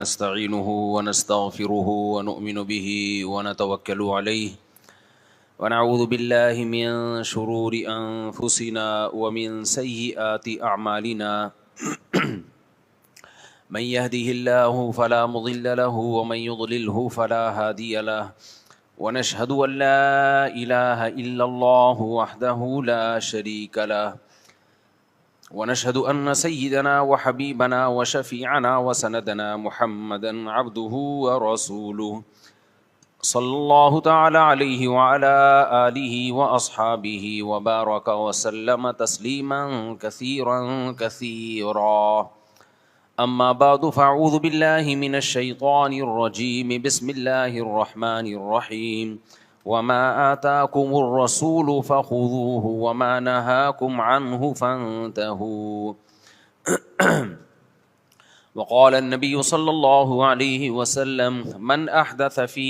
نستعينه ونستغفره ونؤمن به ونتوكل عليه ونعوذ بالله من شرور أنفسنا ومن سيئات أعمالنا من يهده الله فلا مضل له ومن يضلله فلا هادي له ونشهد أن لا إله إلا الله وحده لا شريك له ونشهد أن سيدنا وحبيبنا وشفيعنا وسندنا محمدا عبده ورسوله صلى الله تعالى عليه وعلى آله وأصحابه وبارك وسلم تسليما كثيرا كثيرا أما بعد فأعوذ بالله من الشيطان الرجيم بسم الله الرحمن الرحيم وما آتاكم الرسول فخذوه وما نهاكم عنه فانتهوا وقال النبي صلى الله عليه وسلم من أحدث في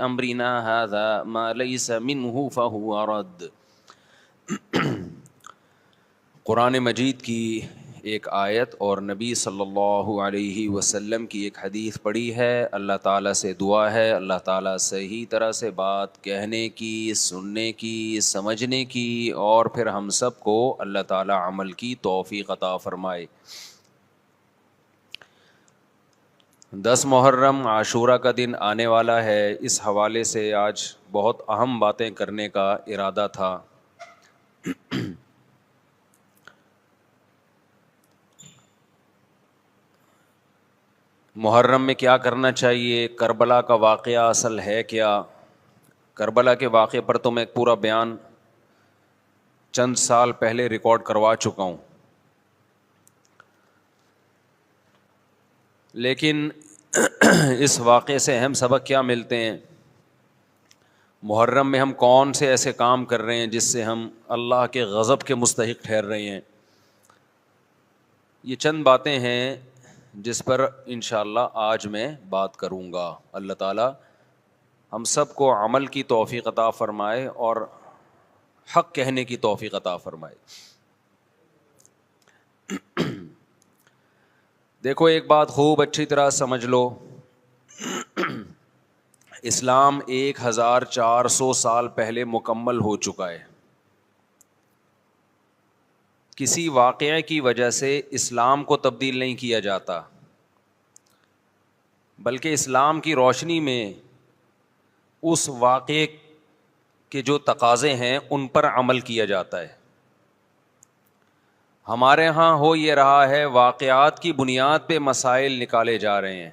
أمرنا هذا ما ليس منه فهو رد۔ قرآن مجید کی ایک آیت اور نبی صلی اللہ علیہ وسلم کی ایک حدیث پڑھی ہے۔ اللہ تعالیٰ سے دعا ہے اللہ تعالیٰ صحیح طرح سے بات کہنے کی، سننے کی، سمجھنے کی، اور پھر ہم سب کو اللہ تعالیٰ عمل کی توفیق عطا فرمائے۔ 10 محرم عاشورہ کا دن آنے والا ہے۔ اس حوالے سے آج بہت اہم باتیں کرنے کا ارادہ تھا۔ محرم میں کیا کرنا چاہیے، کربلا کا واقعہ اصل ہے کیا؟ کربلا کے واقعے پر تو میں ایک پورا بیان چند سال پہلے ریکارڈ کروا چکا ہوں، لیکن اس واقعے سے اہم سبق کیا ملتے ہیں؟ محرم میں ہم کون سے ایسے کام کر رہے ہیں جس سے ہم اللہ کے غضب کے مستحق ٹھہر رہے ہیں؟ یہ چند باتیں ہیں جس پر انشاءاللہ آج میں بات کروں گا۔ اللہ تعالیٰ ہم سب کو عمل کی توفیق عطا فرمائے اور حق کہنے کی توفیق عطا فرمائے۔ دیکھو ایک بات خوب اچھی طرح سمجھ لو، اسلام 1400 سال پہلے مکمل ہو چکا ہے۔ کسی واقعے کی وجہ سے اسلام کو تبدیل نہیں کیا جاتا، بلکہ اسلام کی روشنی میں اس واقعے کے جو تقاضے ہیں ان پر عمل کیا جاتا ہے۔ ہمارے ہاں ہو یہ رہا ہے، واقعات کی بنیاد پہ مسائل نکالے جا رہے ہیں۔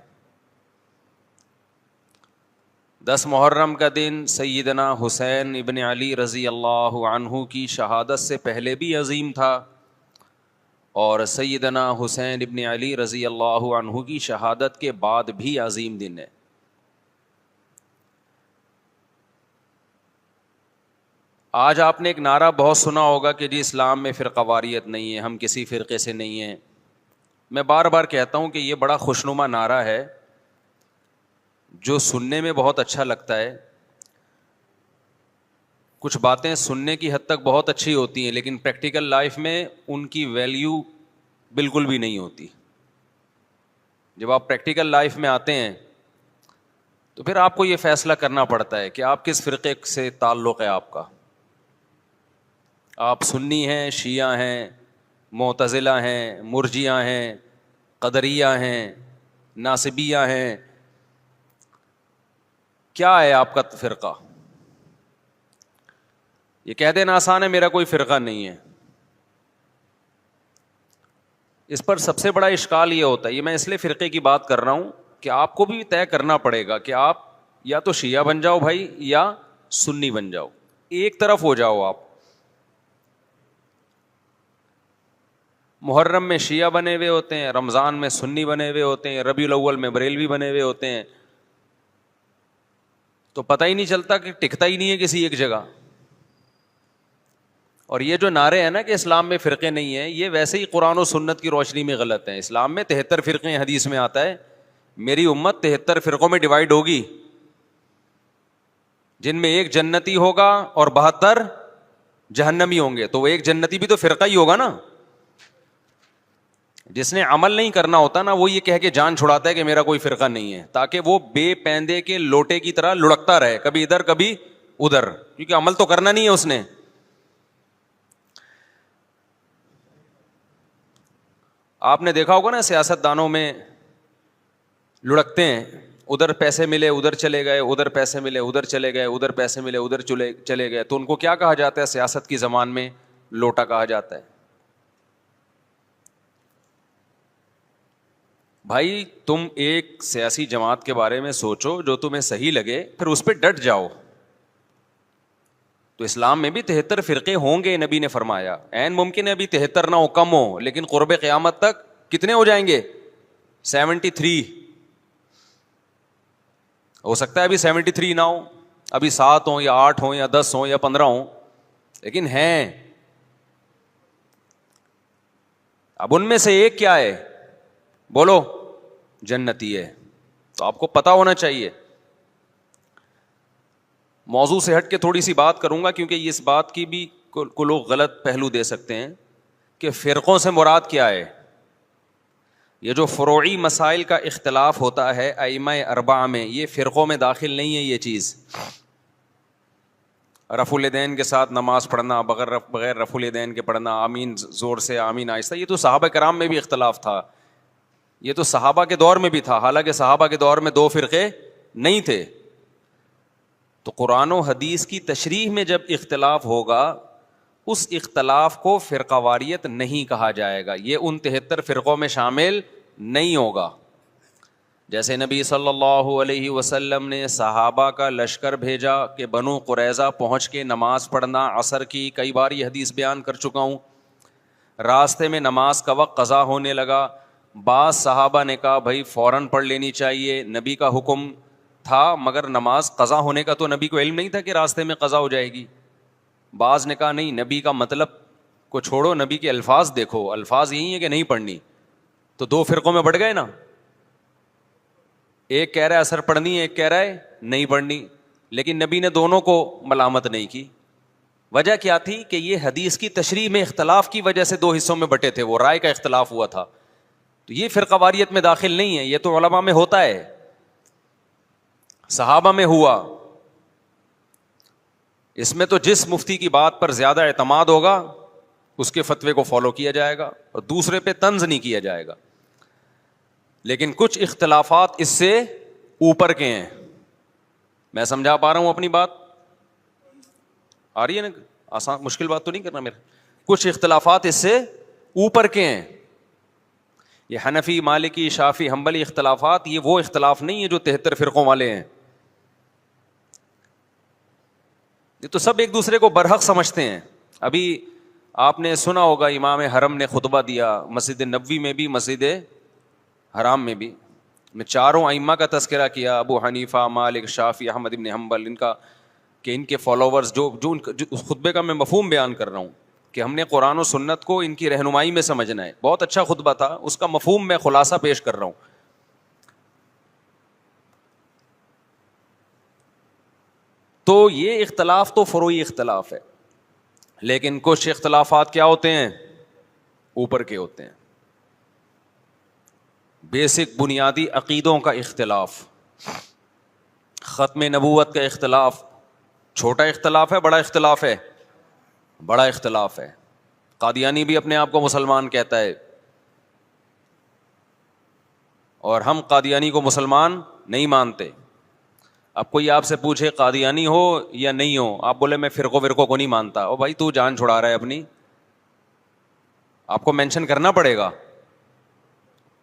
10 محرم کا دن سیدنا حسین ابن علی رضی اللہ عنہ کی شہادت سے پہلے بھی عظیم تھا، اور سیدنا حسین ابن علی رضی اللہ عنہ کی شہادت کے بعد بھی عظیم دن ہے۔ آج آپ نے ایک نعرہ بہت سنا ہوگا کہ جی اسلام میں فرقہ واریت نہیں ہے، ہم کسی فرقے سے نہیں ہیں۔ میں بار بار کہتا ہوں کہ یہ بڑا خوشنما نعرہ ہے جو سننے میں بہت اچھا لگتا ہے۔ کچھ باتیں سننے کی حد تک بہت اچھی ہوتی ہیں، لیکن پریکٹیکل لائف میں ان کی ویلیو بالکل بھی نہیں ہوتی۔ جب آپ پریکٹیکل لائف میں آتے ہیں تو پھر آپ کو یہ فیصلہ کرنا پڑتا ہے کہ آپ کس فرقے سے تعلق ہے آپ کا۔ آپ سنی ہیں، شیعہ ہیں، معتزلہ ہیں، مرجیہ ہیں، قدریہ ہیں، ناصبیہ ہیں، کیا ہے آپ کا فرقہ؟ یہ کہہ دینا آسان ہے میرا کوئی فرقہ نہیں ہے۔ اس پر سب سے بڑا اشکال یہ ہوتا ہے، یہ میں اس لیے فرقے کی بات کر رہا ہوں کہ آپ کو بھی طے کرنا پڑے گا کہ آپ یا تو شیعہ بن جاؤ بھائی یا سنی بن جاؤ، ایک طرف ہو جاؤ آپ۔ محرم میں شیعہ بنے ہوئے ہوتے ہیں، رمضان میں سنی بنے ہوئے ہوتے ہیں، ربیع الاول میں بریلوی بنے ہوئے ہوتے ہیں، تو پتہ ہی نہیں چلتا کہ ٹکتا ہی نہیں ہے کسی ایک جگہ۔ اور یہ جو نعرے ہیں نا کہ اسلام میں فرقے نہیں ہیں، یہ ویسے ہی قرآن و سنت کی روشنی میں غلط ہیں۔ اسلام میں 73 فرقے ہیں، حدیث میں آتا ہے میری امت 73 فرقوں میں ڈیوائیڈ ہوگی، جن میں ایک جنتی ہوگا اور 72 جہنمی ہوں گے، تو وہ ایک جنتی بھی تو فرقہ ہی ہوگا نا۔ جس نے عمل نہیں کرنا ہوتا نا وہ یہ کہہ کے جان چھڑاتا ہے کہ میرا کوئی فرقہ نہیں ہے، تاکہ وہ بے پیندے کے لوٹے کی طرح لڑکتا رہے، کبھی ادھر کبھی ادھر، کیونکہ عمل تو کرنا نہیں ہے اس نے. آپ نے دیکھا ہوگا نا سیاست دانوں میں لڑکتے ہیں، ادھر پیسے ملے ادھر چلے گئے، ادھر پیسے ملے ادھر چلے گئے، ادھر پیسے ملے ادھر چلے گئے، تو ان کو کیا کہا جاتا ہے سیاست کی زبان میں؟ لوٹا کہا جاتا ہے. بھائی تم ایک سیاسی جماعت کے بارے میں سوچو جو تمہیں صحیح لگے، پھر اس پہ ڈٹ جاؤ. تو اسلام میں بھی 73 فرقے ہوں گے، نبی نے فرمایا. عین ممکن ہے ابھی 73 نہ ہو، کم ہو، لیکن قرب قیامت تک کتنے ہو جائیں گے؟ 73. ہو سکتا ہے ابھی 73 نہ ہو، ابھی 7 ہوں یا 8 ہوں یا 10 ہوں یا 15 ہوں، لیکن ہیں. اب ان میں سے ایک کیا ہے؟ بولو. جنتی ہے. تو آپ کو پتا ہونا چاہیے. موضوع سے ہٹ کے تھوڑی سی بات کروں گا، کیونکہ اس بات کی بھی کو لوگ غلط پہلو دے سکتے ہیں کہ فرقوں سے مراد کیا ہے. یہ جو فروعی مسائل کا اختلاف ہوتا ہے ائمہ اربعہ میں، یہ فرقوں میں داخل نہیں ہے. یہ چیز رفع الیدین کے ساتھ نماز پڑھنا، بغیر رفع الیدین کے پڑھنا، آمین زور سے آمین آہستہ، یہ تو صحابہ کرام میں بھی اختلاف تھا. یہ تو صحابہ کے دور میں بھی تھا، حالانکہ صحابہ کے دور میں 2 فرقے نہیں تھے. تو قرآن و حدیث کی تشریح میں جب اختلاف ہوگا، اس اختلاف کو فرقہ واریت نہیں کہا جائے گا. یہ ان 73 فرقوں میں شامل نہیں ہوگا. جیسے نبی صلی اللہ علیہ وسلم نے صحابہ کا لشکر بھیجا کہ بنو قریظہ پہنچ کے نماز پڑھنا عصر کی، کئی بار یہ حدیث بیان کر چکا ہوں. راستے میں نماز کا وقت قضا ہونے لگا، بعض صحابہ نے کہا بھائی فوراً پڑھ لینی چاہیے، نبی کا حکم تھا، مگر نماز قضا ہونے کا تو نبی کو علم نہیں تھا کہ راستے میں قضا ہو جائے گی. بعض نے کہا نہیں، نبی کا مطلب کو چھوڑو، نبی کے الفاظ دیکھو، الفاظ یہی ہے کہ نہیں پڑھنی. تو 2 فرقوں میں بڑھ گئے نا. ایک کہہ رہا ہے اثر پڑھنی ہے، ایک کہہ رہا ہے نہیں پڑھنی، لیکن نبی نے دونوں کو ملامت نہیں کی. وجہ کیا تھی؟ کہ یہ حدیث کی تشریح میں اختلاف کی وجہ سے 2 حصوں میں بٹے تھے، وہ رائے کا اختلاف ہوا تھا. تو یہ فرقہ واریت میں داخل نہیں ہے، یہ تو علماء میں ہوتا ہے، صحابہ میں ہوا. اس میں تو جس مفتی کی بات پر زیادہ اعتماد ہوگا اس کے فتوے کو فالو کیا جائے گا اور دوسرے پہ طنز نہیں کیا جائے گا. لیکن کچھ اختلافات اس سے اوپر کے ہیں. میں سمجھا پا رہا ہوں اپنی بات؟ آ رہی ہے نا؟ آسان مشکل بات تو نہیں کرنا میرا. کچھ اختلافات اس سے اوپر کے ہیں. یہ حنفی، مالکی، شافعی، حنبلی اختلافات، یہ وہ اختلاف نہیں ہے جو 73 فرقوں والے ہیں. یہ تو سب ایک دوسرے کو برحق سمجھتے ہیں. ابھی آپ نے سنا ہوگا امام حرم نے خطبہ دیا، مسجد نبوی میں بھی مسجد حرام میں بھی. میں چاروں ائمہ کا تذکرہ کیا، ابو حنیفہ، مالک، شافعی، احمد بن حنبل، ان کا کہ ان کے فالوورز جو اس خطبے کا میں مفہوم بیان کر رہا ہوں کہ ہم نے قرآن و سنت کو ان کی رہنمائی میں سمجھنا ہے. بہت اچھا خطبہ تھا، اس کا مفہوم میں خلاصہ پیش کر رہا ہوں. تو یہ اختلاف تو فروعی اختلاف ہے، لیکن کچھ اختلافات کیا ہوتے ہیں؟ اوپر کے ہوتے ہیں. بیسک بنیادی عقیدوں کا اختلاف، ختم نبوت کا اختلاف. چھوٹا اختلاف ہے بڑا اختلاف ہے؟ بڑا اختلاف ہے. قادیانی بھی اپنے آپ کو مسلمان کہتا ہے اور ہم قادیانی کو مسلمان نہیں مانتے. اب کوئی آپ سے پوچھے قادیانی ہو یا نہیں ہو، آپ بولے میں فرقوں کو نہیں مانتا، او بھائی تو جان چھڑا رہا ہے اپنی. آپ کو مینشن کرنا پڑے گا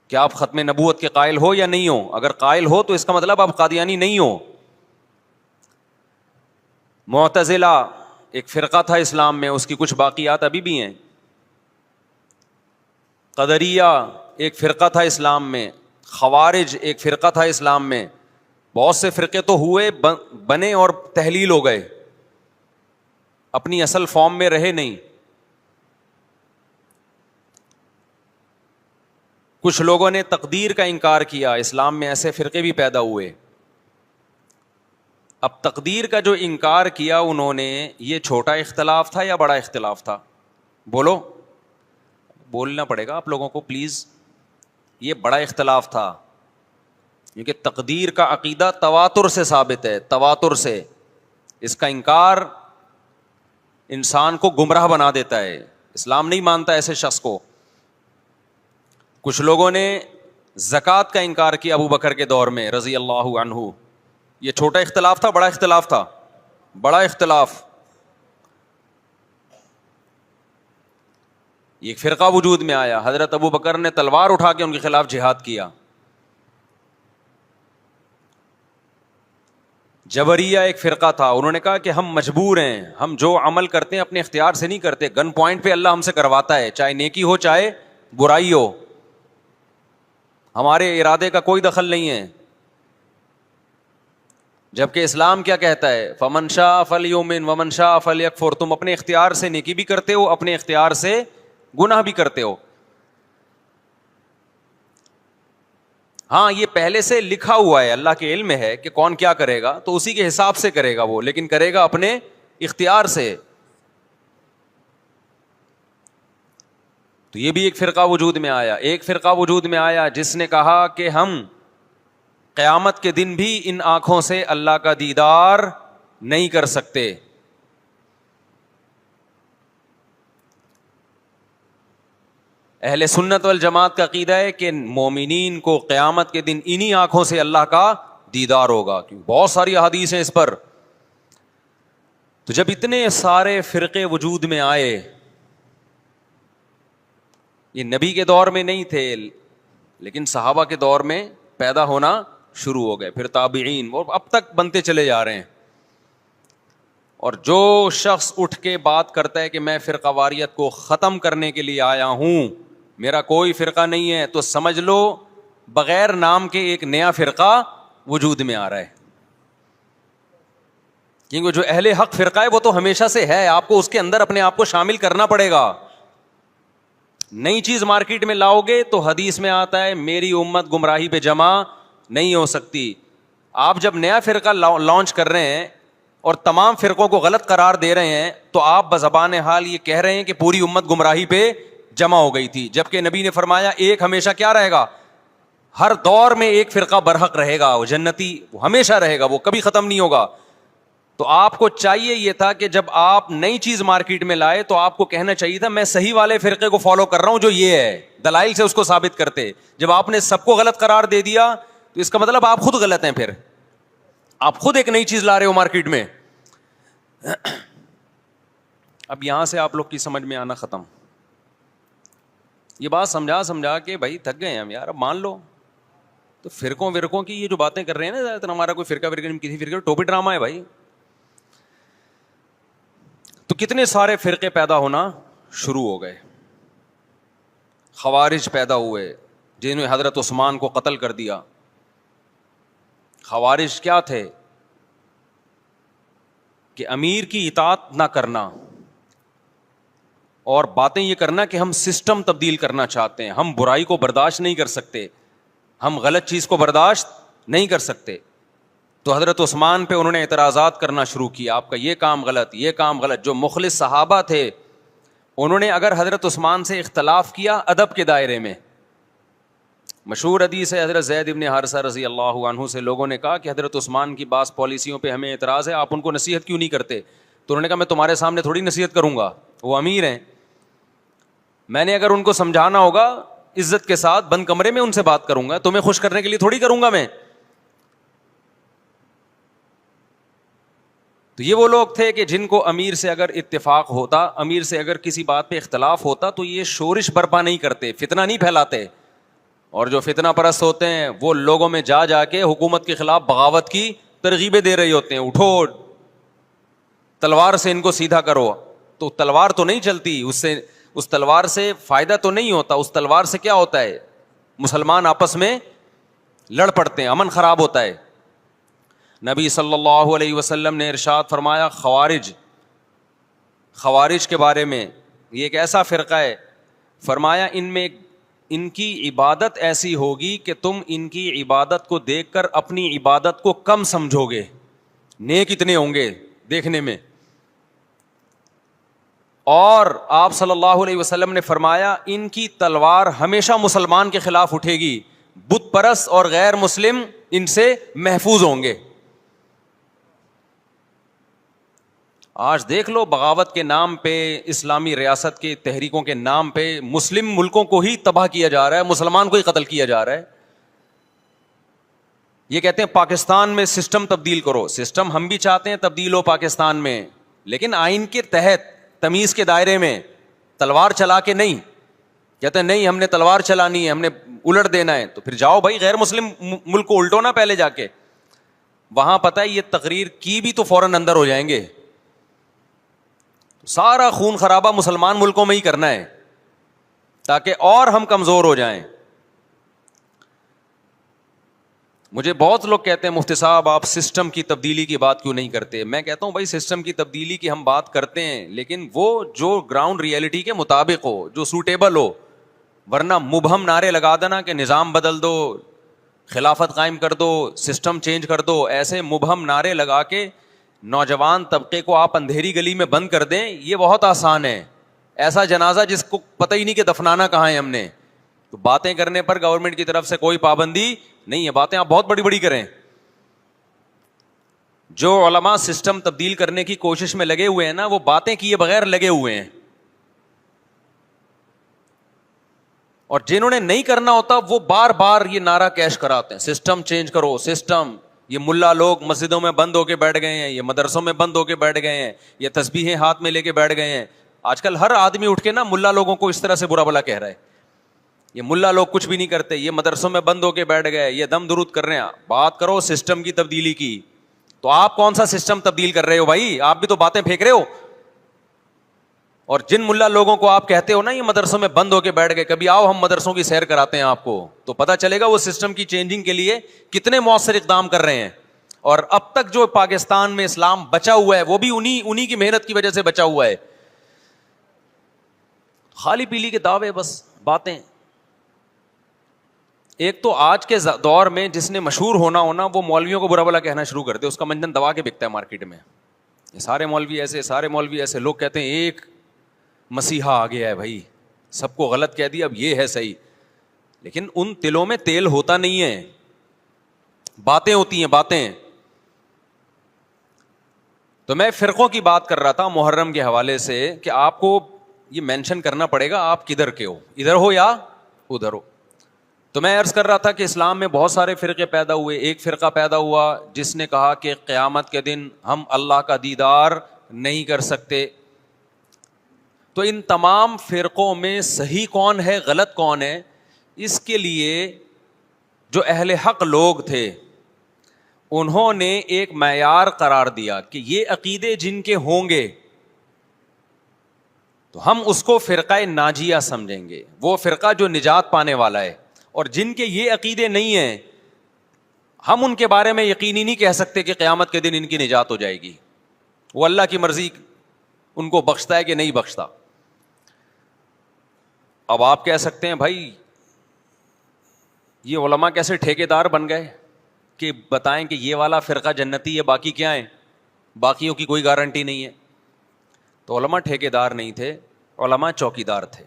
کہ آپ ختم نبوت کے قائل ہو یا نہیں ہو. اگر قائل ہو تو اس کا مطلب آپ قادیانی نہیں ہو. معتزلہ ایک فرقہ تھا اسلام میں، اس کی کچھ باقیات ابھی بھی ہیں. قدریہ ایک فرقہ تھا اسلام میں. خوارج ایک فرقہ تھا اسلام میں. بہت سے فرقے تو ہوئے، بنے اور تحلیل ہو گئے، اپنی اصل فارم میں رہے نہیں. کچھ لوگوں نے تقدیر کا انکار کیا، اسلام میں ایسے فرقے بھی پیدا ہوئے. اب تقدیر کا جو انکار کیا انہوں نے، یہ چھوٹا اختلاف تھا یا بڑا اختلاف تھا؟ بولو. بولنا پڑے گا آپ لوگوں کو پلیز. یہ بڑا اختلاف تھا کیونکہ تقدیر کا عقیدہ تواتر سے ثابت ہے, تواتر سے. اس کا انکار انسان کو گمراہ بنا دیتا ہے, اسلام نہیں مانتا ایسے شخص کو. کچھ لوگوں نے زکوٰۃ کا انکار کیا ابو بکر کے دور میں رضی اللہ عنہ. یہ چھوٹا اختلاف تھا, بڑا اختلاف تھا, بڑا اختلاف. ایک فرقہ وجود میں آیا, حضرت ابو بکر نے تلوار اٹھا کے ان کے خلاف جہاد کیا. جبریہ ایک فرقہ تھا, انہوں نے کہا کہ ہم مجبور ہیں, ہم جو عمل کرتے ہیں اپنے اختیار سے نہیں کرتے, گن پوائنٹ پہ اللہ ہم سے کرواتا ہے, چاہے نیکی ہو چاہے برائی ہو, ہمارے ارادے کا کوئی دخل نہیں ہے. جبکہ اسلام کیا کہتا ہے, فمن شاء فلیؤمن ومن شاء فلیکفر. تم اپنے اختیار سے نیکی بھی کرتے ہو, اپنے اختیار سے گناہ بھی کرتے ہو. ہاں یہ پہلے سے لکھا ہوا ہے, اللہ کے علم میں ہے کہ کون کیا کرے گا, تو اسی کے حساب سے کرے گا وہ, لیکن کرے گا اپنے اختیار سے. تو یہ بھی ایک فرقہ وجود میں آیا. ایک فرقہ وجود میں آیا جس نے کہا کہ ہم قیامت کے دن بھی ان آنکھوں سے اللہ کا دیدار نہیں کر سکتے. اہل سنت والجماعت کا عقیدہ ہے کہ مومنین کو قیامت کے دن انہی آنکھوں سے اللہ کا دیدار ہوگا, کیونکہ بہت ساری احادیث ہیں اس پر. تو جب اتنے سارے فرقے وجود میں آئے, یہ نبی کے دور میں نہیں تھے لیکن صحابہ کے دور میں پیدا ہونا شروع ہو گئے, پھر تابعین, وہ اب تک بنتے چلے جا رہے ہیں. اور جو شخص اٹھ کے بات کرتا ہے کہ میں فرقہ واریت کو ختم کرنے کے لیے آیا ہوں, میرا کوئی فرقہ نہیں ہے, تو سمجھ لو بغیر نام کے ایک نیا فرقہ وجود میں آ رہا ہے. کیونکہ جو اہل حق فرقہ ہے وہ تو ہمیشہ سے ہے, آپ کو اس کے اندر اپنے آپ کو شامل کرنا پڑے گا. نئی چیز مارکیٹ میں لاؤ گے تو حدیث میں آتا ہے میری امت گمراہی پہ جمع نہیں ہو سکتی. آپ جب نیا فرقہ لانچ کر رہے ہیں اور تمام فرقوں کو غلط قرار دے رہے ہیں, تو آپ بزبان حال یہ کہہ رہے ہیں کہ پوری امت گمراہی پہ جمع ہو گئی تھی. جبکہ نبی نے فرمایا ایک ہمیشہ کیا رہے گا, ہر دور میں ایک فرقہ برحق رہے گا, وہ جنتی, وہ ہمیشہ رہے گا, وہ کبھی ختم نہیں ہوگا. تو آپ کو چاہیے یہ تھا کہ جب آپ نئی چیز مارکیٹ میں لائے تو آپ کو کہنا چاہیے تھا میں صحیح والے فرقے کو فالو کر رہا ہوں جو یہ ہے, دلائل سے اس کو ثابت کرتے. جب آپ نے سب کو غلط قرار دے دیا تو اس کا مطلب آپ خود غلط ہیں, پھر آپ خود ایک نئی چیز لا رہے ہو مارکیٹ میں. اب یہاں سے آپ لوگ کی سمجھ میں آنا ختم. یہ بات سمجھا کے بھائی تھک گئے ہیں ہم یار, اب مان لو. تو فرقوں کی یہ جو باتیں کر رہے ہیں نا, زیادہ تر ہمارا کوئی فرقہ کسی فرقے ٹوپی ڈرامہ ہے بھائی. تو کتنے سارے فرقے پیدا ہونا شروع ہو گئے. خوارج پیدا ہوئے جنہوں نے حضرت عثمان کو قتل کر دیا. خوارج کیا تھے کہ امیر کی اطاعت نہ کرنا اور باتیں یہ کرنا کہ ہم سسٹم تبدیل کرنا چاہتے ہیں, ہم برائی کو برداشت نہیں کر سکتے, ہم غلط چیز کو برداشت نہیں کر سکتے. تو حضرت عثمان پہ انہوں نے اعتراضات کرنا شروع کیا, آپ کا یہ کام غلط, یہ کام غلط. جو مخلص صحابہ تھے انہوں نے اگر حضرت عثمان سے اختلاف کیا ادب کے دائرے میں, مشہور حدیث ہے حضرت زید بن حارثہ رضی اللہ عنہ سے لوگوں نے کہا کہ حضرت عثمان کی بعض پالیسیوں پہ ہمیں اعتراض ہے, آپ ان کو نصیحت کیوں نہیں کرتے؟ تو انہوں نے کہا میں تمہارے سامنے تھوڑی نصیحت کروں گا, وہ امیر ہیں, میں نے اگر ان کو سمجھانا ہوگا عزت کے ساتھ بند کمرے میں ان سے بات کروں گا, تمہیں خوش کرنے کے لیے تھوڑی کروں گا میں. تو یہ وہ لوگ تھے کہ جن کو امیر سے اگر اتفاق ہوتا, امیر سے اگر کسی بات پہ اختلاف ہوتا تو یہ شورش برپا نہیں کرتے, فتنہ نہیں پھیلاتے. اور جو فتنہ پرست ہوتے ہیں وہ لوگوں میں جا جا کے حکومت کے خلاف بغاوت کی ترغیبیں دے رہے ہوتے ہیں, اٹھو تلوار سے ان کو سیدھا کرو. تو تلوار تو نہیں چلتی, اس تلوار سے فائدہ تو نہیں ہوتا. اس تلوار سے کیا ہوتا ہے, مسلمان آپس میں لڑ پڑتے ہیں, امن خراب ہوتا ہے. نبی صلی اللہ علیہ وسلم نے ارشاد فرمایا خوارج کے بارے میں, یہ ایک ایسا فرقہ ہے, فرمایا ان کی عبادت ایسی ہوگی کہ تم ان کی عبادت کو دیکھ کر اپنی عبادت کو کم سمجھو گے. نیک اتنے ہوں گے دیکھنے میں. اور آپ صلی اللہ علیہ وسلم نے فرمایا ان کی تلوار ہمیشہ مسلمان کے خلاف اٹھے گی، بت پرست اور غیر مسلم ان سے محفوظ ہوں گے۔ آج دیکھ لو، بغاوت کے نام پہ، اسلامی ریاست کے تحریکوں کے نام پہ مسلم ملکوں کو ہی تباہ کیا جا رہا ہے، مسلمان کو ہی قتل کیا جا رہا ہے۔ یہ کہتے ہیں پاکستان میں سسٹم تبدیل کرو، سسٹم ہم بھی چاہتے ہیں تبدیل ہو پاکستان میں، لیکن آئین کے تحت، تمیز کے دائرے میں، تلوار چلا کے نہیں۔ کہتے ہیں نہیں ہم نے تلوار چلانی ہے، ہم نے الٹ دینا ہے، تو پھر جاؤ بھائی غیر مسلم ملک کو الٹو نا پہلے جا کے، وہاں پتہ ہے یہ تقریر کی بھی تو فوراً اندر ہو جائیں گے۔ سارا خون خرابہ مسلمان ملکوں میں ہی کرنا ہے تاکہ اور ہم کمزور ہو جائیں۔ مجھے بہت لوگ کہتے ہیں مفتی صاحب آپ سسٹم کی تبدیلی کی بات کیوں نہیں کرتے؟ میں کہتا ہوں بھائی سسٹم کی تبدیلی کی ہم بات کرتے ہیں، لیکن وہ جو گراؤنڈ ریئلٹی کے مطابق ہو، جو سوٹیبل ہو، ورنہ مبہم نعرے لگا دینا کہ نظام بدل دو، خلافت قائم کر دو، سسٹم چینج کر دو، ایسے مبہم نعرے لگا کے نوجوان طبقے کو آپ اندھیری گلی میں بند کر دیں، یہ بہت آسان ہے۔ ایسا جنازہ جس کو پتہ ہی نہیں کہ دفنانا کہاں ہے ہم نے، تو باتیں کرنے پر گورنمنٹ کی طرف سے کوئی پابندی نہیں ہے، باتیں آپ بہت بڑی بڑی کریں۔ جو علماء سسٹم تبدیل کرنے کی کوشش میں لگے ہوئے ہیں نا، وہ باتیں کیے بغیر لگے ہوئے ہیں، اور جنہوں نے نہیں کرنا ہوتا وہ بار بار یہ نعرہ کیش کراتے ہیں سسٹم چینج کرو، سسٹم۔ یہ ملا لوگ مسجدوں میں بند ہو کے بیٹھ گئے ہیں، یہ مدرسوں میں بند ہو کے بیٹھ گئے ہیں، یہ تسبیحیں ہاتھ میں لے کے بیٹھ گئے ہیں۔ آج کل ہر آدمی اٹھ کے نا ملا لوگوں کو اس طرح سے برا بلا کہہ رہا ہے، یہ ملا لوگ کچھ بھی نہیں کرتے، یہ مدرسوں میں بند ہو کے بیٹھ گئے، یہ دم درود کر رہے ہیں۔ بات کرو سسٹم کی تبدیلی کی، تو آپ کون سا سسٹم تبدیل کر رہے ہو بھائی؟ آپ بھی تو باتیں پھینک رہے ہو۔ اور جن ملا لوگوں کو آپ کہتے ہو نا یہ مدرسوں میں بند ہو کے بیٹھ گئے، کبھی آؤ ہم مدرسوں کی سیر کراتے ہیں آپ کو، تو پتہ چلے گا وہ سسٹم کی چینجنگ کے لیے کتنے مؤثر اقدام کر رہے ہیں۔ اور اب تک جو پاکستان میں اسلام بچا ہوا ہے وہ بھی انہی کی محنت کی وجہ سے بچا ہوا ہے۔ خالی پیلی کے دعوے، بس باتیں۔ ایک تو آج کے دور میں جس نے مشہور ہونا وہ مولویوں کو برا بلا کہنا شروع کر دے، اس کا منجن دبا کے بکتا ہے مارکیٹ میں، یہ سارے مولوی ایسے، سارے مولوی ایسے۔ لوگ کہتے ہیں ایک مسیحا آ گیا ہے بھائی، سب کو غلط کہہ دیا، اب یہ ہے صحیح، لیکن ان تلوں میں تیل ہوتا نہیں ہے، باتیں ہوتی ہیں، باتیں۔ تو میں فرقوں کی بات کر رہا تھا محرم کے حوالے سے کہ آپ کو یہ مینشن کرنا پڑے گا آپ کدھر کے ہو، ادھر ہو یا ادھر ہو۔ تو میں عرض کر رہا تھا کہ اسلام میں بہت سارے فرقے پیدا ہوئے، ایک فرقہ پیدا ہوا جس نے کہا کہ قیامت کے دن ہم اللہ کا دیدار نہیں کر سکتے۔ تو ان تمام فرقوں میں صحیح کون ہے، غلط کون ہے، اس کے لیے جو اہل حق لوگ تھے انہوں نے ایک معیار قرار دیا کہ یہ عقیدے جن کے ہوں گے تو ہم اس کو فرقہ ناجیہ سمجھیں گے، وہ فرقہ جو نجات پانے والا ہے، اور جن کے یہ عقیدے نہیں ہیں ہم ان کے بارے میں یقینی نہیں کہہ سکتے کہ قیامت کے دن ان کی نجات ہو جائے گی، وہ اللہ کی مرضی ان کو بخشتا ہے کہ نہیں بخشتا۔ اب آپ کہہ سکتے ہیں بھائی یہ علماء کیسے ٹھیکیدار بن گئے کہ بتائیں کہ یہ والا فرقہ جنتی ہے، باقی کیا ہیں، باقیوں کی کوئی گارنٹی نہیں ہے۔ تو علماء ٹھیکیدار نہیں تھے، علماء چوکیدار تھے۔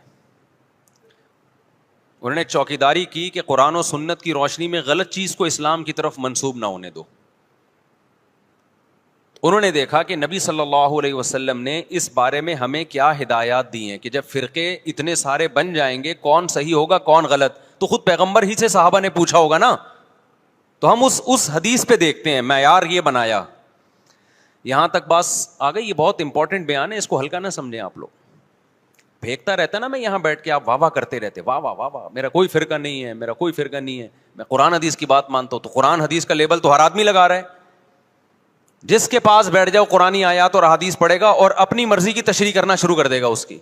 انہوں نے چوکیداری کی کہ قرآن و سنت کی روشنی میں غلط چیز کو اسلام کی طرف منسوب نہ ہونے دو۔ انہوں نے دیکھا کہ نبی صلی اللہ علیہ وسلم نے اس بارے میں ہمیں کیا ہدایات دی ہیں کہ جب فرقے اتنے سارے بن جائیں گے کون صحیح ہوگا کون غلط، تو خود پیغمبر ہی سے صحابہ نے پوچھا ہوگا نا، تو ہم اس حدیث پہ دیکھتے ہیں، معیار یہ بنایا۔ یہاں تک بس آ گئی، یہ بہت امپورٹنٹ بیان ہے، اس کو ہلکا نہ سمجھیں آپ لوگ۔ پھینکتا رہتا نا میں یہاں بیٹھ کے، آپ واہ واہ کرتے رہتے، واہ واہ واہ واہ، میرا کوئی فرقہ نہیں ہے، میرا کوئی فرقہ نہیں ہے، میں قرآن حدیث کی بات مانتا ہوں، تو قرآن حدیث کا لیبل تو ہر آدمی لگا رہا ہے۔ جس کے پاس بیٹھ جاؤ قرآنی آیات اور حدیث پڑھے گا اور اپنی مرضی کی تشریح کرنا شروع کر دے گا اس کی۔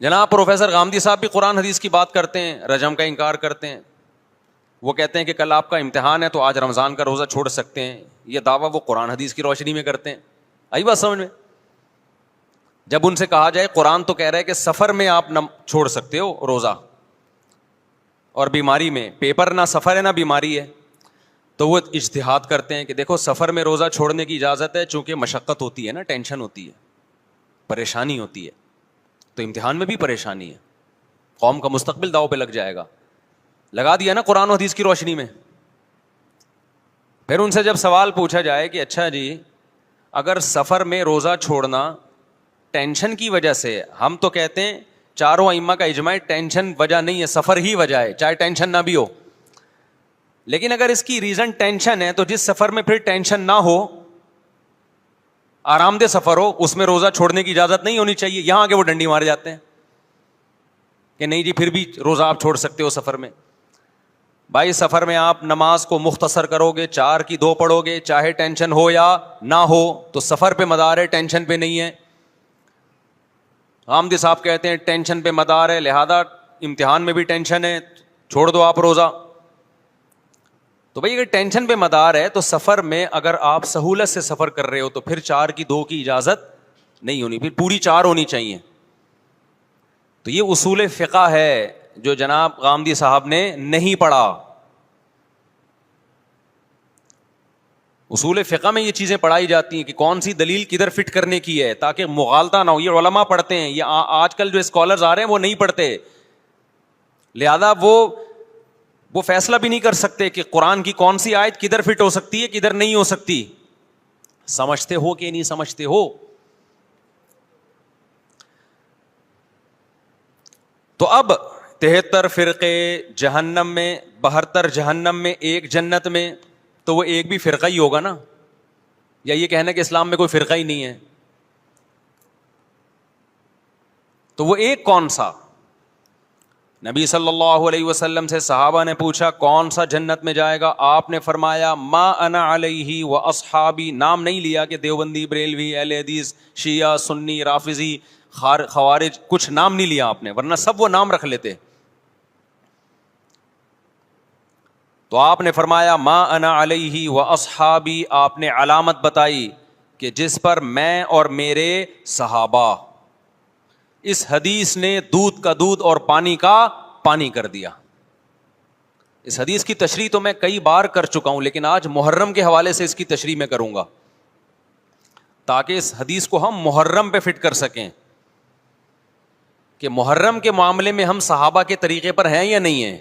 جناب پروفیسر غامدی صاحب بھی قرآن حدیث کی بات کرتے ہیں، رجم کا انکار کرتے ہیں، وہ کہتے ہیں کہ کل آپ کا امتحان ہے تو آج رمضان کا روزہ چھوڑ سکتے ہیں، یہ دعویٰ وہ قرآن حدیث کی روشنی میں کرتے ہیں۔ آئی بات سمجھ میں؟ جب ان سے کہا جائے قرآن تو کہہ رہا ہے کہ سفر میں آپ نہ چھوڑ سکتے ہو روزہ، اور بیماری میں، پیپر نہ سفر ہے نہ بیماری ہے، تو وہ اجتہاد کرتے ہیں کہ دیکھو سفر میں روزہ چھوڑنے کی اجازت ہے، چونکہ مشقت ہوتی ہے نا، ٹینشن ہوتی ہے، پریشانی ہوتی ہے، تو امتحان میں بھی پریشانی ہے، قوم کا مستقبل داؤ پہ لگ جائے گا، لگا دیا نا قرآن و حدیث کی روشنی میں۔ پھر ان سے جب سوال پوچھا جائے کہ اچھا جی اگر سفر میں روزہ چھوڑنا ٹینشن کی وجہ سے، ہم تو کہتے ہیں چاروں ائمہ کا اجماع ٹینشن وجہ نہیں ہے، سفر ہی وجہ ہے، چاہے ٹینشن نہ بھی ہو، لیکن اگر اس کی ریزن ٹینشن ہے تو جس سفر میں پھر ٹینشن نہ ہو، آرام دہ سفر ہو، اس میں روزہ چھوڑنے کی اجازت نہیں ہونی چاہیے۔ یہاں آگے وہ ڈنڈی مار جاتے ہیں کہ نہیں جی پھر بھی روزہ آپ چھوڑ سکتے ہو سفر میں۔ بھائی سفر میں آپ نماز کو مختصر کرو گے، 4 کی 2 پڑھو گے، چاہے ٹینشن ہو یا نہ ہو، تو سفر پہ مدار ہے، ٹینشن پہ نہیں ہے۔ حامدی صاحب کہتے ہیں ٹینشن پہ مدار ہے، لہذا امتحان میں بھی ٹینشن ہے، چھوڑ دو آپ روزہ۔ تو بھائی اگر ٹینشن پہ مدار ہے تو سفر میں اگر آپ سہولت سے سفر کر رہے ہو تو پھر 4 کی 2 کی اجازت نہیں ہونی، پھر پوری 4 ہونی چاہیے۔ تو یہ اصول فقہ ہے جو جناب غامدی صاحب نے نہیں پڑھا۔ اصول فقہ میں یہ چیزیں پڑھائی جاتی ہیں کہ کون سی دلیل کدھر فٹ کرنے کی ہے تاکہ مغالطہ نہ ہو۔ یہ علماء پڑھتے ہیں، یہ آج کل جو اسکالرز آ رہے ہیں وہ نہیں پڑھتے، لہذا وہ فیصلہ بھی نہیں کر سکتے کہ قرآن کی کون سی آیت کدھر فٹ ہو سکتی ہے کدھر نہیں ہو سکتی۔ سمجھتے ہو کہ نہیں سمجھتے ہو؟ تو اب 73 فرقے جہنم میں، 72 جہنم میں، 1 جنت میں، تو وہ ایک بھی فرقہ ہی ہوگا نا، یا یہ کہنا کہ اسلام میں کوئی فرقہ ہی نہیں ہے؟ تو وہ ایک کون سا؟ نبی صلی اللہ علیہ وسلم سے صحابہ نے پوچھا کون سا جنت میں جائے گا؟ آپ نے فرمایا ما انا علیہ و اصحابی۔ نام نہیں لیا کہ دیوبندی، بریلوی، اہل حدیث، شیعہ، سنی، رافضی، خوارج، کچھ نام نہیں لیا آپ نے، ورنہ سب وہ نام رکھ لیتے۔ تو آپ نے فرمایا ما انا علیہ و اصحابی، آپ نے علامت بتائی کہ جس پر میں اور میرے صحابہ۔ اس حدیث نے دودھ کا دودھ اور پانی کا پانی کر دیا۔ اس حدیث کی تشریح تو میں کئی بار کر چکا ہوں، لیکن آج محرم کے حوالے سے اس کی تشریح میں کروں گا تاکہ اس حدیث کو ہم محرم پہ فٹ کر سکیں کہ محرم کے معاملے میں ہم صحابہ کے طریقے پر ہیں یا نہیں ہیں۔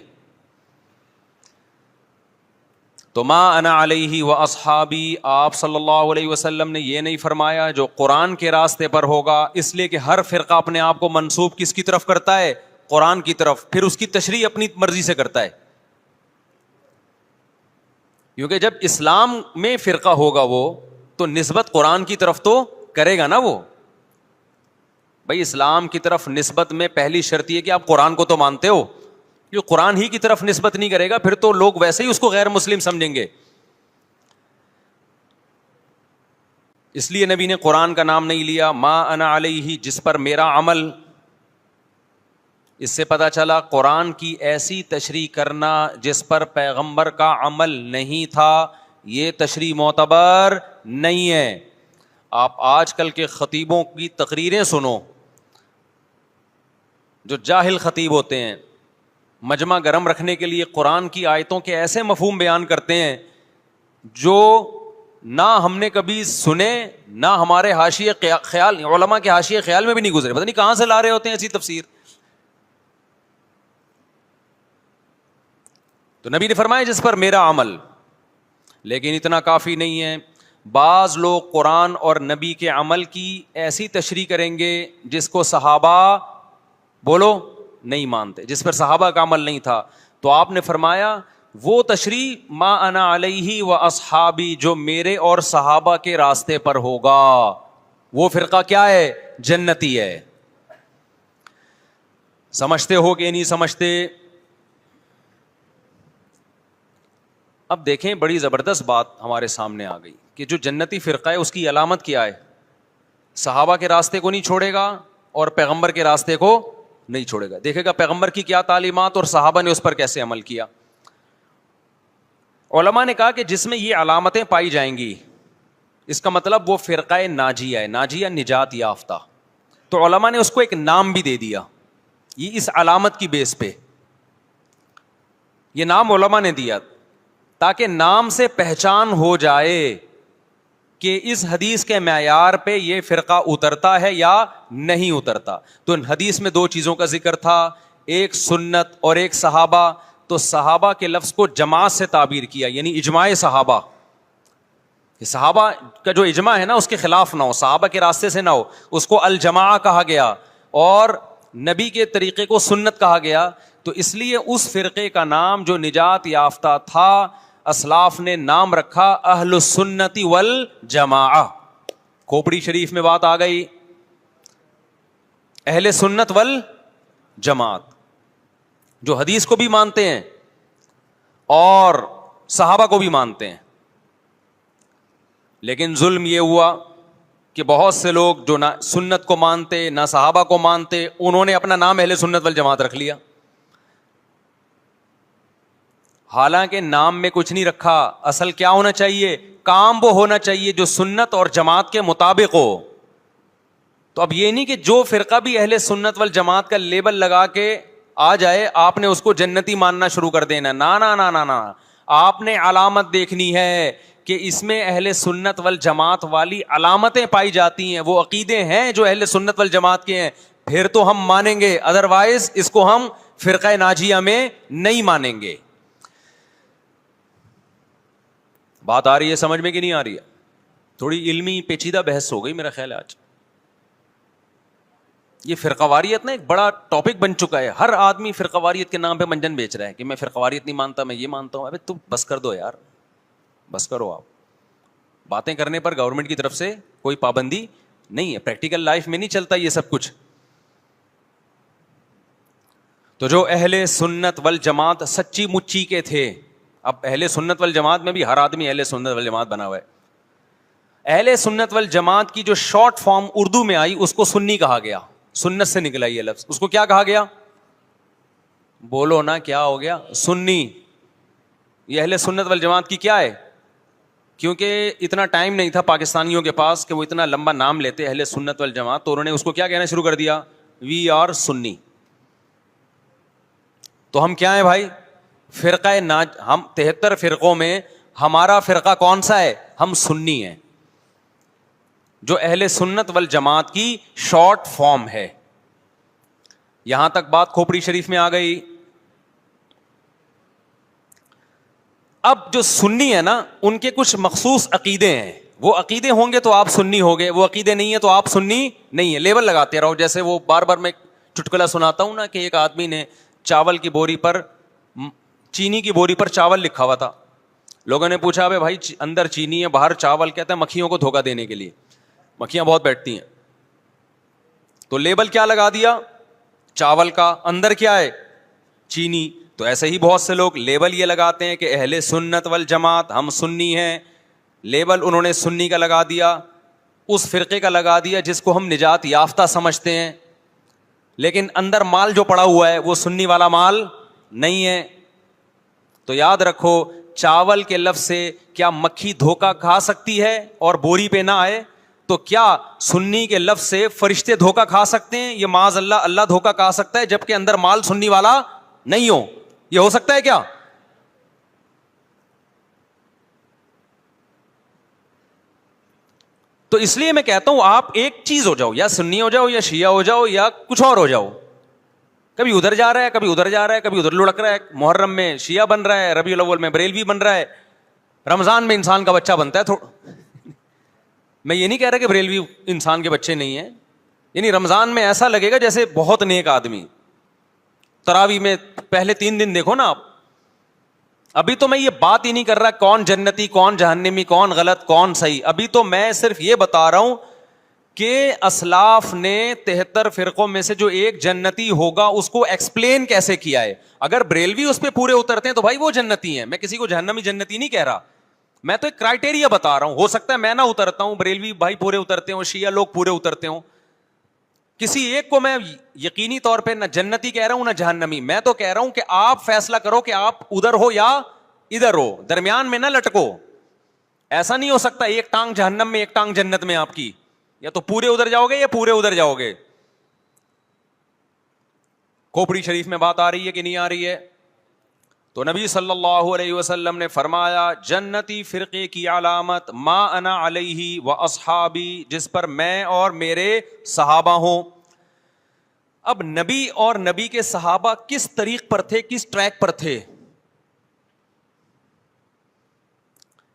تو ما انا علیہ و اصحابی، آپ صلی اللہ علیہ وسلم نے یہ نہیں فرمایا جو قرآن کے راستے پر ہوگا، اس لیے کہ ہر فرقہ اپنے آپ کو منسوب کس کی طرف کرتا ہے؟ قرآن کی طرف، پھر اس کی تشریح اپنی مرضی سے کرتا ہے، کیونکہ جب اسلام میں فرقہ ہوگا وہ تو نسبت قرآن کی طرف تو کرے گا نا۔ وہ بھائی اسلام کی طرف نسبت میں پہلی شرط یہ کہ آپ قرآن کو تو مانتے ہو، جو قرآن ہی کی طرف نسبت نہیں کرے گا پھر تو لوگ ویسے ہی اس کو غیر مسلم سمجھیں گے۔ اس لیے نبی نے قرآن کا نام نہیں لیا، ما انا علیہ، جس پر میرا عمل۔ اس سے پتہ چلا قرآن کی ایسی تشریح کرنا جس پر پیغمبر کا عمل نہیں تھا، یہ تشریح معتبر نہیں ہے۔ آپ آج کل کے خطیبوں کی تقریریں سنو، جو جاہل خطیب ہوتے ہیں، مجمع گرم رکھنے کے لیے قرآن کی آیتوں کے ایسے مفہوم بیان کرتے ہیں جو نہ ہم نے کبھی سنے، نہ ہمارے حاشیے خیال، علماء کے حاشیے خیال میں بھی نہیں گزرے، پتہ نہیں کہاں سے لا رہے ہوتے ہیں ایسی تفسیر۔ تو نبی نے فرمایا جس پر میرا عمل، لیکن اتنا کافی نہیں ہے۔ بعض لوگ قرآن اور نبی کے عمل کی ایسی تشریح کریں گے جس کو صحابہ بولو نہیں مانتے، جس پر صحابہ کا عمل نہیں تھا۔ تو آپ نے فرمایا وہ تشریح ما انا علیہ و اصحابی، جو میرے اور صحابہ کے راستے پر ہوگا، وہ فرقہ کیا ہے؟ جنتی ہے۔ سمجھتے ہو کہ نہیں سمجھتے؟ اب دیکھیں بڑی زبردست بات ہمارے سامنے آ گئی کہ جو جنتی فرقہ ہے اس کی علامت کیا ہے؟ صحابہ کے راستے کو نہیں چھوڑے گا اور پیغمبر کے راستے کو نہیں چھوڑے گا۔ دیکھے گا پیغمبر کی کیا تعلیمات اور صحابہ نے اس پر کیسے عمل کیا۔ علماء نے کہا کہ جس میں یہ علامتیں پائی جائیں گی اس کا مطلب وہ فرقہ ناجیہ ہے، ناجیہ نجات یافتہ۔ تو علماء نے اس کو ایک نام بھی دے دیا، یہ اس علامت کی بیس پہ یہ نام علماء نے دیا تاکہ نام سے پہچان ہو جائے کہ اس حدیث کے معیار پہ یہ فرقہ اترتا ہے یا نہیں اترتا. تو حدیث میں دو چیزوں کا ذکر تھا, ایک سنت اور ایک صحابہ. تو صحابہ کے لفظ کو جماعت سے تعبیر کیا, یعنی اجماع صحابہ. صحابہ کا جو اجماع ہے نا اس کے خلاف نہ ہو, صحابہ کے راستے سے نہ ہو, اس کو الجماع کہا گیا اور نبی کے طریقے کو سنت کہا گیا. تو اس لیے اس فرقے کا نام جو نجات یافتہ تھا, اسلاف نے نام رکھا اہل السنت والجماعہ. کھوپڑی شریف میں بات آ گئی, اہل سنت والجماعت جو حدیث کو بھی مانتے ہیں اور صحابہ کو بھی مانتے ہیں. لیکن ظلم یہ ہوا کہ بہت سے لوگ جو نہ سنت کو مانتے نہ صحابہ کو مانتے, انہوں نے اپنا نام اہل سنت والجماعت رکھ لیا. حالانکہ نام میں کچھ نہیں رکھا, اصل کیا ہونا چاہیے, کام وہ ہونا چاہیے جو سنت اور جماعت کے مطابق ہو. تو اب یہ نہیں کہ جو فرقہ بھی اہل سنت والجماعت کا لیبل لگا کے آ جائے آپ نے اس کو جنتی ماننا شروع کر دینا. نا نا نا نا نا, آپ نے علامت دیکھنی ہے کہ اس میں اہل سنت والجماعت والی علامتیں پائی جاتی ہیں, وہ عقیدے ہیں جو اہل سنت والجماعت کے ہیں, پھر تو ہم مانیں گے, ادروائز اس کو ہم فرقہ ناجیہ میں نہیں مانیں گے. بات آ رہی ہے سمجھ میں کہ نہیں آ رہی ہے؟ تھوڑی علمی پیچیدہ بحث ہو گئی میرا خیال ہے آج. یہ فرقہ واریت نا ایک بڑا ٹاپک بن چکا ہے, ہر آدمی فرقہ واریت کے نام پہ منجن بیچ رہا ہے کہ میں فرقہ واریت نہیں مانتا, میں یہ مانتا ہوں. ابے تو بس کر دو یار, بس کرو. آپ باتیں کرنے پر گورنمنٹ کی طرف سے کوئی پابندی نہیں ہے, پریکٹیکل لائف میں نہیں چلتا یہ سب کچھ. تو جو اہل سنت والجماعت سچی مچی کے تھے, اب اہل سنت والجماعت میں بھی ہر آدمی اہل سنت والجماعت بنا ہوا ہے. اہل سنت والجماعت کی جو شارٹ فارم اردو میں آئی اس کو سنی کہا گیا, سنت سے نکلا یہ لفظ. اس کو کیا کہا گیا, بولو نا کیا ہو گیا, سنی. یہ اہل سنت والجماعت کی کیا ہے, کیونکہ اتنا ٹائم نہیں تھا پاکستانیوں کے پاس کہ وہ اتنا لمبا نام لیتے اہل سنت والجماعت, تو انہوں نے اس کو کیا کہنا شروع کر دیا, وی آر سنی. تو ہم کیا ہیں بھائی, فرقہ ہم 73 فرقوں میں ہمارا فرقہ کون سا ہے, ہم سنی ہیں, جو اہل سنت والجماعت کی شارٹ فارم ہے. یہاں تک بات کھوپڑی شریف میں آ گئی. اب جو سنی ہے نا ان کے کچھ مخصوص عقیدے ہیں, وہ عقیدے ہوں گے تو آپ سنی ہوگے, وہ عقیدے نہیں ہے تو آپ سنی نہیں ہے. لیبل لگاتے رہو, جیسے وہ بار بار میں چٹکلا سناتا ہوں نا کہ ایک آدمی نے چاول کی بوری پر, چینی کی بوری پر چاول لکھا ہوا تھا. لوگوں نے پوچھا بھائی اندر چینی ہے باہر چاول, کہتا ہے مکھیوں کو دھوکہ دینے کے لیے, مکھیاں بہت بیٹھتی ہیں. تو لیبل کیا لگا دیا چاول کا, اندر کیا ہے چینی. تو ایسے ہی بہت سے لوگ لیبل یہ لگاتے ہیں کہ اہل سنت والجماعت ہم سنی ہیں, لیبل انہوں نے سنی کا لگا دیا, اس فرقے کا لگا دیا جس کو ہم نجات یافتہ سمجھتے ہیں, لیکن اندر مال جو پڑا ہوا ہے وہ سنی والا مال نہیں ہے. تو یاد رکھو, چاول کے لفظ سے کیا مکھی دھوکہ کھا سکتی ہے اور بوری پہ نہ آئے, تو کیا سنی کے لفظ سے فرشتے دھوکہ کھا سکتے ہیں؟ یہ معاذ اللہ, اللہ دھوکہ کھا سکتا ہے جبکہ اندر مال سنی والا نہیں ہو, یہ ہو سکتا ہے کیا؟ تو اس لیے میں کہتا ہوں آپ ایک چیز ہو جاؤ, یا سنی ہو جاؤ یا شیعہ ہو جاؤ یا کچھ اور ہو جاؤ. کبھی ادھر جا رہا ہے کبھی ادھر جا رہا ہے, کبھی ادھر لڑک رہا ہے, محرم میں شیعہ بن رہا ہے, ربیع الاول میں بریلوی بن رہا ہے, رمضان میں انسان کا بچہ بنتا ہے. میں یہ نہیں کہہ رہا کہ بریلوی انسان کے بچے نہیں ہیں, یعنی رمضان میں ایسا لگے گا جیسے بہت نیک آدمی. تراویح میں پہلے 3 دن دیکھو نا آپ. ابھی تو میں یہ بات ہی نہیں کر رہا کون جنتی کون جہنمی کون غلط کون صحیح, ابھی تو میں صرف یہ بتا رہا ہوں کہ اسلاف نے 73 فرقوں میں سے جو ایک جنتی ہوگا اس کو ایکسپلین کیسے کیا ہے. اگر بریلوی اس پہ پورے اترتے ہیں تو بھائی وہ جنتی ہیں, میں کسی کو جہنمی جنتی نہیں کہہ رہا, میں تو ایک کرائٹیریا بتا رہا ہوں. ہو سکتا ہے میں نہ اترتا ہوں, بریلوی بھائی پورے اترتے ہوں, شیعہ لوگ پورے اترتے ہوں, کسی ایک کو میں یقینی طور پہ نہ جنتی کہہ رہا ہوں نہ جہنمی. میں تو کہہ رہا ہوں کہ آپ فیصلہ کرو کہ آپ ادھر ہو یا ادھر ہو, درمیان میں نہ لٹکو. ایسا نہیں ہو سکتا ایک ٹانگ جہنم میں ایک ٹانگ جنت میں آپ کی, یا تو پورے ادھر جاؤ گے یا پورے ادھر جاؤ گے. کھوپڑی شریف میں بات آ رہی ہے کہ نہیں آ رہی ہے؟ تو نبی صلی اللہ علیہ وسلم نے فرمایا جنتی فرقے کی علامت ما انا علیہ و اصحابی، جس پر میں اور میرے صحابہ ہوں. اب نبی اور نبی کے صحابہ کس طریق پر تھے، کس ٹریک پر تھے؟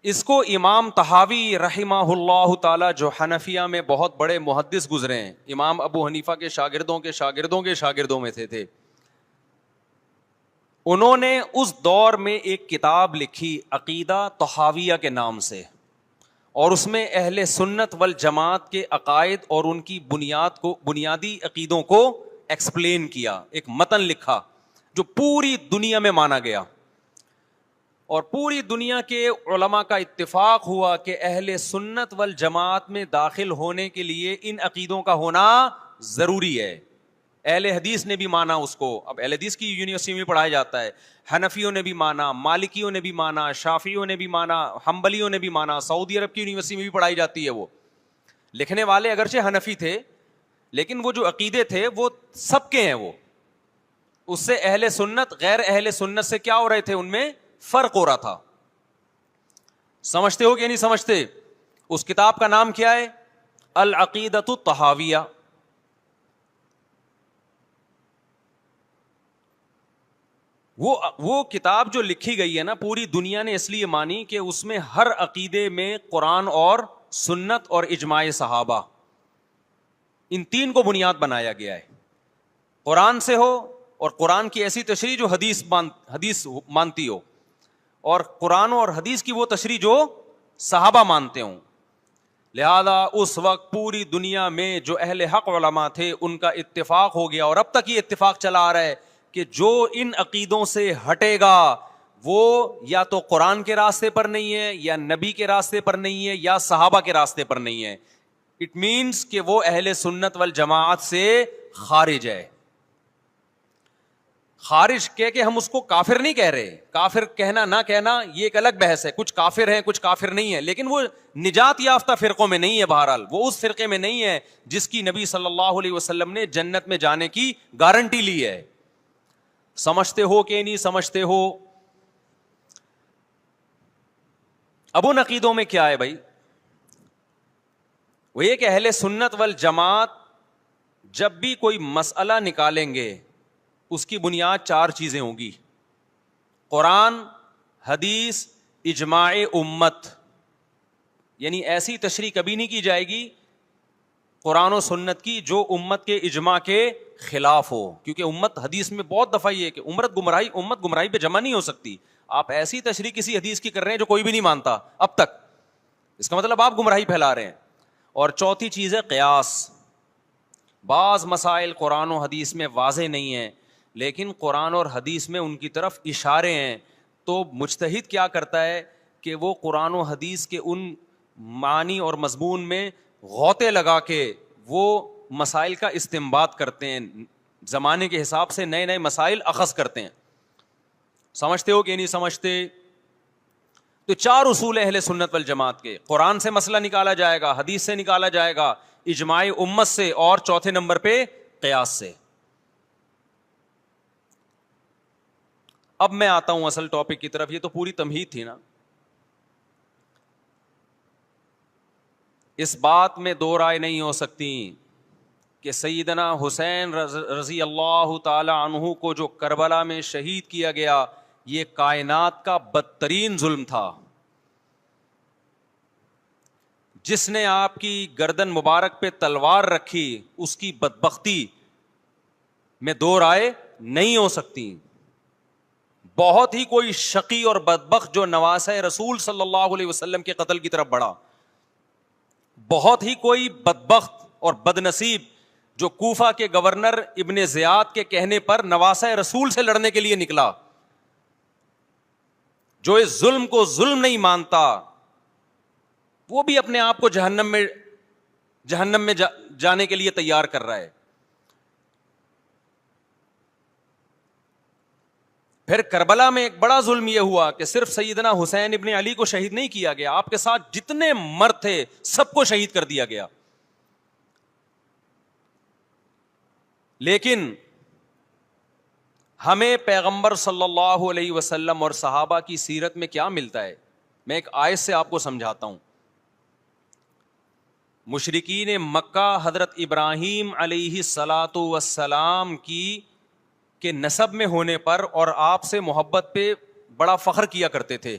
اس کو امام طحاوی رحمہ اللہ تعالی، جو حنفیہ میں بہت بڑے محدث گزرے ہیں، امام ابو حنیفہ کے شاگردوں کے شاگردوں کے شاگردوں میں تھے، انہوں نے اس دور میں ایک کتاب لکھی عقیدہ طحاویہ کے نام سے، اور اس میں اہل سنت والجماعت کے عقائد اور ان کی بنیادی عقیدوں کو ایکسپلین کیا، ایک متن لکھا جو پوری دنیا میں مانا گیا، اور پوری دنیا کے علماء کا اتفاق ہوا کہ اہل سنت والجماعت میں داخل ہونے کے لیے ان عقیدوں کا ہونا ضروری ہے. اہل حدیث نے بھی مانا اس کو، اب اہل حدیث کی یونیورسٹی میں پڑھایا جاتا ہے، حنفیوں نے بھی مانا، مالکیوں نے بھی مانا، شافعیوں نے بھی مانا، حنبلیوں نے بھی مانا، سعودی عرب کی یونیورسٹی میں بھی پڑھائی جاتی ہے. وہ لکھنے والے اگرچہ حنفی تھے لیکن وہ جو عقیدے تھے وہ سب کے ہیں. وہ اس سے اہل سنت غیر اہل سنت سے کیا ہو رہے تھے، ان میں فرق ہو رہا تھا. سمجھتے ہو کہ نہیں سمجھتے؟ اس کتاب کا نام کیا ہے؟ العقیدۃ الطحاویہ. وہ کتاب جو لکھی گئی ہے نا، پوری دنیا نے اس لیے مانی کہ اس میں ہر عقیدے میں قرآن اور سنت اور اجماع صحابہ، ان تین کو بنیاد بنایا گیا ہے. قرآن سے ہو، اور قرآن کی ایسی تشریح جو حدیث مانتی ہو، اور قرآن اور حدیث کی وہ تشریح جو صحابہ مانتے ہوں. لہذا اس وقت پوری دنیا میں جو اہل حق علماء تھے ان کا اتفاق ہو گیا، اور اب تک یہ اتفاق چلا آ رہا ہے کہ جو ان عقیدوں سے ہٹے گا وہ یا تو قرآن کے راستے پر نہیں ہے، یا نبی کے راستے پر نہیں ہے، یا صحابہ کے راستے پر نہیں ہے. اٹ مینس کہ وہ اہل سنت والجماعت سے خارج ہے. خارج کہہ کے ہم اس کو کافر نہیں کہہ رہے، کافر کہنا نہ کہنا یہ ایک الگ بحث ہے. کچھ کافر ہیں کچھ کافر نہیں ہے، لیکن وہ نجات یافتہ فرقوں میں نہیں ہے. بہرحال وہ اس فرقے میں نہیں ہے جس کی نبی صلی اللہ علیہ وسلم نے جنت میں جانے کی گارنٹی لی ہے. سمجھتے ہو کہ نہیں سمجھتے ہو؟ اب ان عقیدوں میں کیا ہے بھائی؟ وہ یہ کہ اہل سنت والجماعت جب بھی کوئی مسئلہ نکالیں گے اس کی بنیاد چار چیزیں ہوں گی: قرآن، حدیث، اجماع امت. یعنی ایسی تشریح کبھی نہیں کی جائے گی قرآن و سنت کی جو امت کے اجماع کے خلاف ہو، کیونکہ امت حدیث میں بہت دفعہ یہ ہے کہ امت گمراہی پہ جمع نہیں ہو سکتی. آپ ایسی تشریح کسی حدیث کی کر رہے ہیں جو کوئی بھی نہیں مانتا اب تک، اس کا مطلب آپ گمراہی پھیلا رہے ہیں. اور چوتھی چیز ہے قیاس. بعض مسائل قرآن و حدیث میں واضح نہیں ہیں لیکن قرآن اور حدیث میں ان کی طرف اشارے ہیں، تو مجتہد کیا کرتا ہے کہ وہ قرآن و حدیث کے ان معنی اور مضمون میں غوطے لگا کے وہ مسائل کا استنباط کرتے ہیں، زمانے کے حساب سے نئے نئے مسائل اخذ کرتے ہیں. سمجھتے ہو کہ نہیں سمجھتے؟ تو چار اصول اہل سنت والجماعت کے: قرآن سے مسئلہ نکالا جائے گا، حدیث سے نکالا جائے گا، اجماع امت سے، اور چوتھے نمبر پہ قیاس سے. اب میں آتا ہوں اصل ٹاپک کی طرف. یہ تو پوری تمہید تھی نا. اس بات میں دو رائے نہیں ہو سکتی کہ سیدنا حسین رضی اللہ تعالی عنہ کو جو کربلا میں شہید کیا گیا یہ کائنات کا بدترین ظلم تھا. جس نے آپ کی گردن مبارک پہ تلوار رکھی اس کی بدبختی میں دو رائے نہیں ہو سکتی. بہت ہی کوئی شقی اور بدبخت جو نواسہ رسول صلی اللہ علیہ وسلم کے قتل کی طرف بڑھا، بہت ہی کوئی بدبخت اور بدنصیب جو کوفہ کے گورنر ابن زیاد کے کہنے پر نواسہ رسول سے لڑنے کے لیے نکلا، جو اس ظلم کو ظلم نہیں مانتا، وہ بھی اپنے آپ کو جہنم میں جانے کے لیے تیار کر رہا ہے. پھر کربلا میں ایک بڑا ظلم یہ ہوا کہ صرف سیدنا حسین ابن علی کو شہید نہیں کیا گیا، آپ کے ساتھ جتنے مرد تھے سب کو شہید کر دیا گیا. لیکن ہمیں پیغمبر صلی اللہ علیہ وسلم اور صحابہ کی سیرت میں کیا ملتا ہے؟ میں ایک آیت سے آپ کو سمجھاتا ہوں. مشرکین مکہ حضرت ابراہیم علیہ الصلاۃ والسلام کی کے نسب میں ہونے پر اور آپ سے محبت پہ بڑا فخر کیا کرتے تھے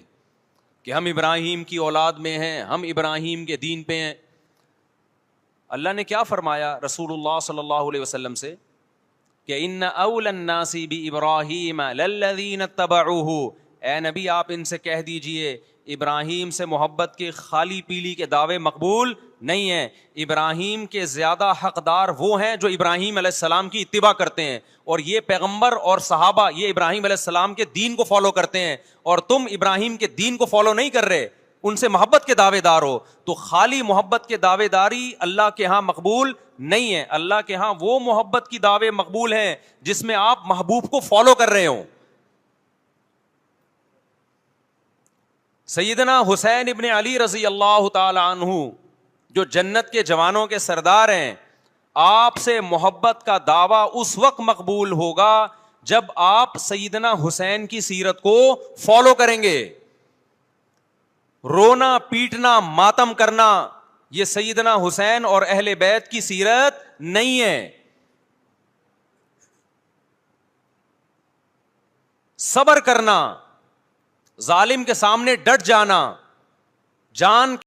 کہ ہم ابراہیم کی اولاد میں ہیں, ہم ابراہیم کے دین پہ ہیں. اللہ نے کیا فرمایا رسول اللہ صلی اللہ علیہ وسلم سے کہ ان اول الناس بابراہیم للذین اتبعوہ, اے نبی آپ ان سے کہہ دیجئے ابراہیم سے محبت کے خالی پیلی کے دعوے مقبول نہیں ہیں. ابراہیم کے زیادہ حقدار وہ ہیں جو ابراہیم علیہ السلام کی اتباع کرتے ہیں, اور یہ پیغمبر اور صحابہ یہ ابراہیم علیہ السلام کے دین کو فالو کرتے ہیں, اور تم ابراہیم کے دین کو فالو نہیں کر رہے, ان سے محبت کے دعوے دار ہو. تو خالی محبت کے دعوے داری اللہ کے ہاں مقبول نہیں ہے. اللہ کے ہاں وہ محبت کی دعوے مقبول ہیں جس میں آپ محبوب کو فالو کر رہے ہوں. سیدنا حسین ابن علی رضی اللہ تعالی عنہ جو جنت کے جوانوں کے سردار ہیں, آپ سے محبت کا دعویٰ اس وقت مقبول ہوگا جب آپ سیدنا حسین کی سیرت کو فالو کریں گے. رونا پیٹنا ماتم کرنا یہ سیدنا حسین اور اہل بیت کی سیرت نہیں ہے. صبر کرنا, ظالم کے سامنے ڈٹ جانا, جان